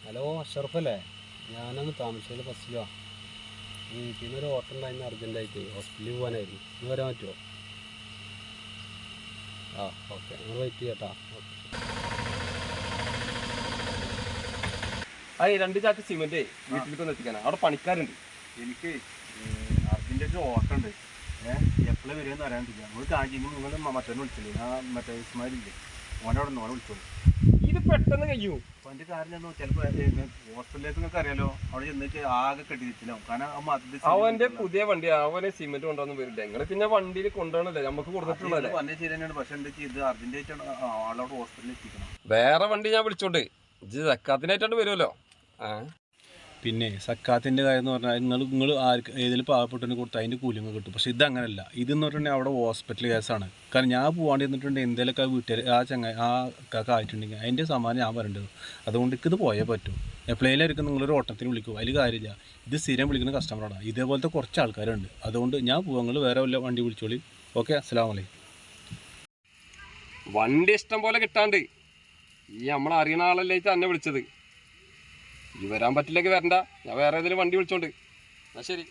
Hello അഷറഫല്ലേ? ഞാനൊന്ന് താമരശ്ശേരി ബസ്സിലോ വീട്ടിൽ നിന്ന് ഒരു ഓട്ടം ഉണ്ടായിരുന്നു, അർജൻറ്റായിട്ട് ഹോസ്പിറ്റലിൽ പോകാനായിരുന്നു. ഇന്ന് വരാൻ പറ്റുമോ? ആ ഓക്കെ, നിങ്ങൾ വെയിറ്റ് ചെയ്യട്ടാ. ഓക്കെ. ആ 2 ചാക്ക് സിമെന്റ് വീട്ടിലേക്ക് ഒന്ന് എത്തിക്കാനാ. അവിടെ പണിക്കാരുണ്ട്. എനിക്ക് അർജൻറ്റായിട്ട് ഓട്ടം ഉണ്ട്. എപ്പോഴും വരുമെന്ന് അറിയാണ്ടില്ല. നിങ്ങൾ കാര്യം നിങ്ങൾ മറ്റൊന്ന് വിളിച്ചില്ലേ? മറ്റേ ഇസ്മായിലില്ലേ, ഓനോട് ഓനെ വിളിച്ചോളൂ. ഇത് പെട്ടെന്ന് കഴിയും. അപ്പോൾ അതിൻ്റെ കാര്യം ചിലപ്പോൾ ഹോസ്പിറ്റലിലേക്ക് നിങ്ങൾക്ക് അറിയാലോ, അവിടെ ചെന്നിട്ട് ആകെ കെട്ടിച്ചില്ലാവും. കാരണം അവന്റെ പുതിയ വണ്ടി, അവനെ സിമെന്റ് കൊണ്ടുവന്ന് വരില്ല. നിങ്ങൾ പിന്നെ വണ്ടിയിൽ കൊണ്ടുപോകണല്ലേ, നമുക്ക് കൊടുത്തിട്ടുള്ളത്. പറഞ്ഞ ശരി തന്നെയാണ്. പക്ഷെ എന്താ ഇത് അർജൻറ്റായിട്ടാണ് ആളോട് ഹോസ്പിറ്റലിൽ എത്തിക്കണം. വേറെ വണ്ടി ഞാൻ വിളിച്ചോണ്ട് ഇത് സക്കാത്തിനായിട്ടാണ് വരുമല്ലോ. പിന്നെ സക്കാത്തിൻ്റെ കാര്യം എന്ന് പറഞ്ഞാൽ നിങ്ങൾ ആർക്ക് ഏതെങ്കിലും പാവപ്പെട്ടതിന് കൊടുത്താൽ അതിൻ്റെ കൂലിങ്ങൾ കിട്ടും. പക്ഷേ ഇതങ്ങനല്ല. ഇതെന്ന് പറഞ്ഞിട്ടുണ്ടെങ്കിൽ അവിടെ ഹോസ്പിറ്റൽ കേസാണ്. കാരണം ഞാൻ പോകാണ്ട് ഇരുന്നിട്ടുണ്ട്, എന്തെങ്കിലുമൊക്കെ വീട്ടുകാർ ആ കാക്ക ആയിട്ടുണ്ടെങ്കിൽ അതിൻ്റെ സമാനം ഞാൻ വരേണ്ടത്. അതുകൊണ്ട് ഇത് പോയേ പറ്റൂ. എപ്പോഴേലായിരിക്കും നിങ്ങളൊരു ഓട്ടത്തിന് വിളിക്കും, അതിൽ കാര്യമില്ല. ഇത് സ്ഥിരം വിളിക്കുന്ന കസ്റ്റമറാണ്. ഇതേപോലത്തെ കുറച്ച് ആൾക്കാരുണ്ട്. അതുകൊണ്ട് ഞാൻ പോവാം, നിങ്ങൾ വേറെ വല്ല വണ്ടി വിളിച്ചോളി. ഓക്കെ, അസ്സലാമു അലൈക്കും. വണ്ടി ഇഷ്ടം പോലെ കിട്ടാണ്ട് ഈ നമ്മളറിയണ ആളല്ലേ തന്നെ വിളിച്ചത്. ഈ വരാൻ പറ്റില്ലെങ്കിൽ വരണ്ട, ഞാൻ വേറെ ഏതെങ്കിലും വണ്ടി വിളിച്ചോണ്ട്. എന്നാ ശരി.